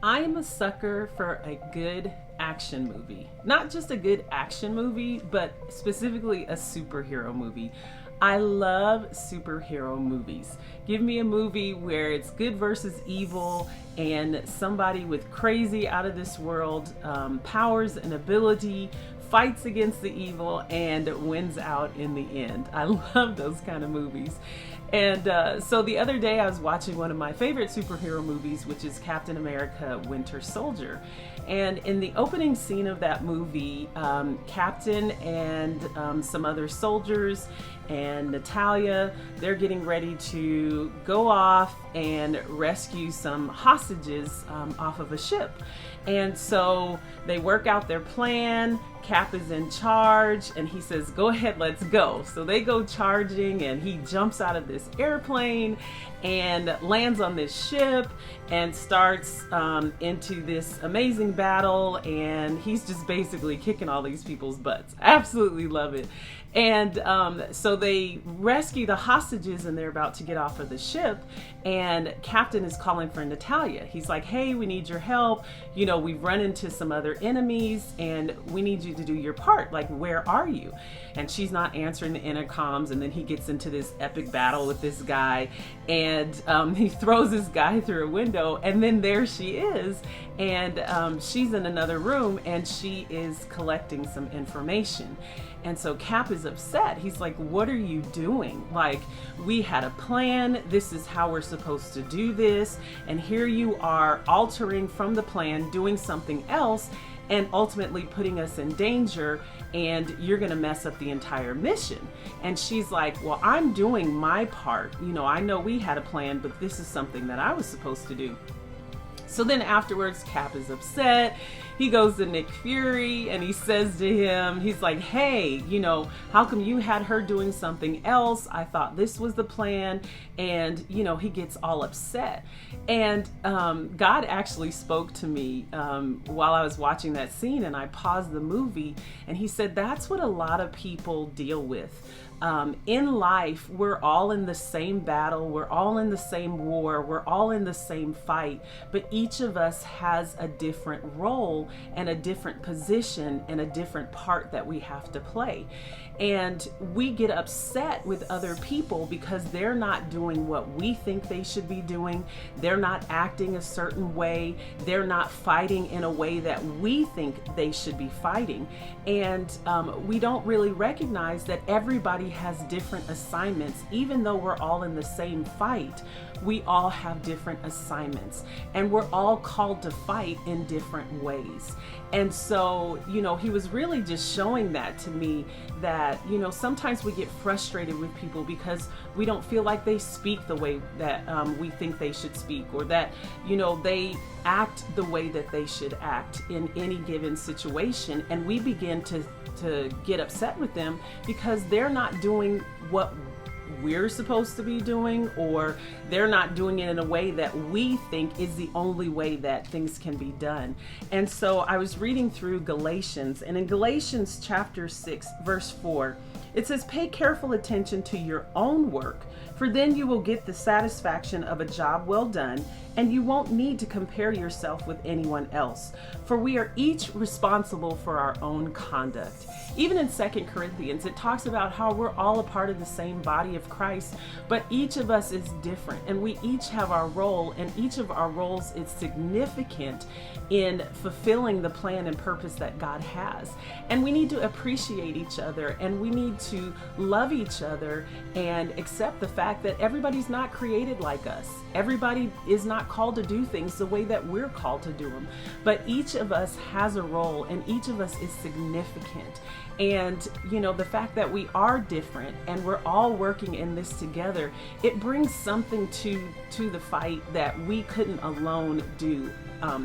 I am a sucker for a good action movie. Not just a good action movie, but specifically a superhero movie. I love superhero movies. Give me a movie where it's good versus evil and somebody with crazy out of this world powers and ability fights against the evil and wins out in the end. I love those kind of movies. And so the other day I was watching one of my favorite superhero movies, which is Captain America Winter Soldier. And in the opening scene of that movie, Captain and some other soldiers and Natalia, they're getting ready to go off and rescue some hostages off of a ship. And so they work out their plan. Cap is in charge and he says, go ahead, let's go. So they go charging and he jumps out of this airplane and lands on this ship and starts into this amazing battle, and he's just basically kicking all these people's butts. I absolutely love it. And so they rescue the hostages and they're about to get off of the ship, and Captain is calling for Natalia. He's like, hey, we need your help. You know, we've run into some other enemies and we need you to do your part. Like, where are you? And she's not answering the intercoms, and then he gets into this epic battle with this guy, and he throws this guy through a window, and then there she is, and she's in another room and she is collecting some information. And so Cap is upset. He's like, what are you doing? Like, we had a plan. This is how we're supposed to do this. And here you are altering from the plan, doing something else, and ultimately putting us in danger. And you're going to mess up the entire mission. And she's like, well, I'm doing my part. You know, I know we had a plan, but this is something that I was supposed to do. So then afterwards, Cap is upset. He goes to Nick Fury and he says to him, he's like, hey, you know, how come you had her doing something else? I thought this was the plan. And, you know, he gets all upset. And God actually spoke to me while I was watching that scene, and I paused the movie, and he said, that's what a lot of people deal with. In life, we're all in the same battle, we're all in the same war, we're all in the same fight, but each of us has a different role and a different position and a different part that we have to play. And we get upset with other people because they're not doing what we think they should be doing. They're not acting a certain way. They're not fighting in a way that we think they should be fighting. And we don't really recognize that everybody has different assignments. Even though we're all in the same fight, we all have different assignments, and we're all called to fight in different ways. And so, you know, he was really just showing that to me, that, you know, sometimes we get frustrated with people because we don't feel like they speak the way that we think they should speak, or that, you know, they act the way that they should act in any given situation. And we begin to get upset with them because they're not doing what we're supposed to be doing, or they're not doing it in a way that we think is the only way that things can be done. And so I was reading through Galatians, and in Galatians chapter 6 verse 4, it says, pay careful attention to your own work, for then you will get the satisfaction of a job well done, and you won't need to compare yourself with anyone else, for we are each responsible for our own conduct. Even in 2 Corinthians, it talks about how we're all a part of the same body of Christ, but each of us is different, and we each have our role, and each of our roles is significant in fulfilling the plan and purpose that God has. And we need to appreciate each other, and we need to love each other and accept the fact that everybody's not created like us. Everybody is not called to do things the way that we're called to do them, but each of us has a role, and each of us is significant. And, you know, the fact that we are different and we're all working in this together, it brings something to the fight that we couldn't alone do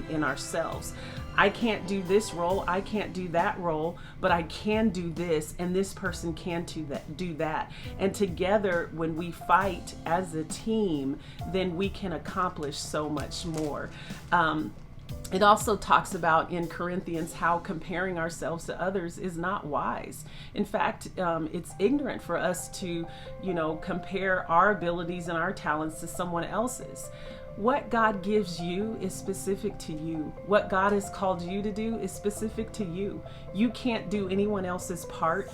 in ourselves. I can't do this role, I can't do that role, but I can do this, and this person can do that. And together, when we fight as a team, then we can accomplish so much more. It also talks about in Corinthians how comparing ourselves to others is not wise. In fact, it's ignorant for us to, you know, compare our abilities and our talents to someone else's. What God gives you is specific to you. What God has called you to do is specific to you. You can't do anyone else's part.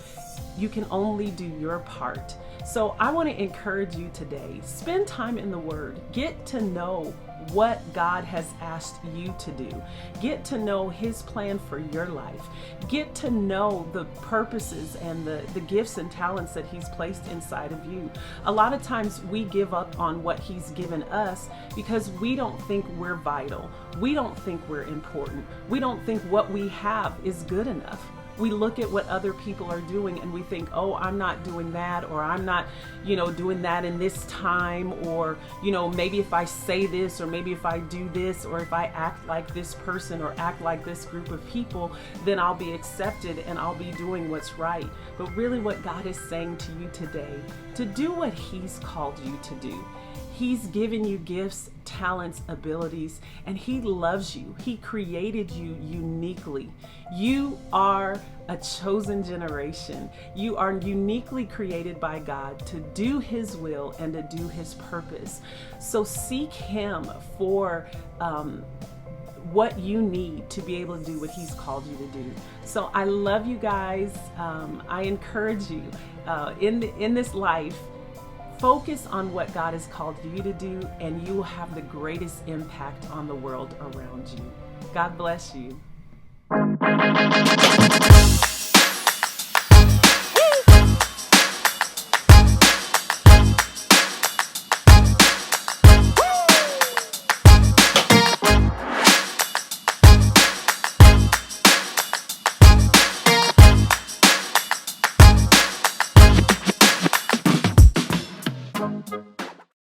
You can only do your part. So I want to encourage you today, spend time in the Word. Get to know what God has asked you to do. Get to know His plan for your life. Get to know the purposes and the gifts and talents that He's placed inside of you. A lot of times we give up on what He's given us because we don't think we're vital. We don't think we're important. We don't think what we have is good enough. We look at what other people are doing and we think, oh, I'm not doing that, or I'm not, doing that in this time, or, maybe if I say this, or maybe if I do this, or if I act like this person or act like this group of people, then I'll be accepted and I'll be doing what's right. But really what God is saying to you today, to do what He's called you to do. He's given you gifts, talents, abilities, and He loves you. He created you uniquely. You are a chosen generation. You are uniquely created by God to do His will and to do His purpose. So seek Him for what you need to be able to do what He's called you to do. So I love you guys. I encourage you in this life, focus on what God has called you to do, and you will have the greatest impact on the world around you. God bless you.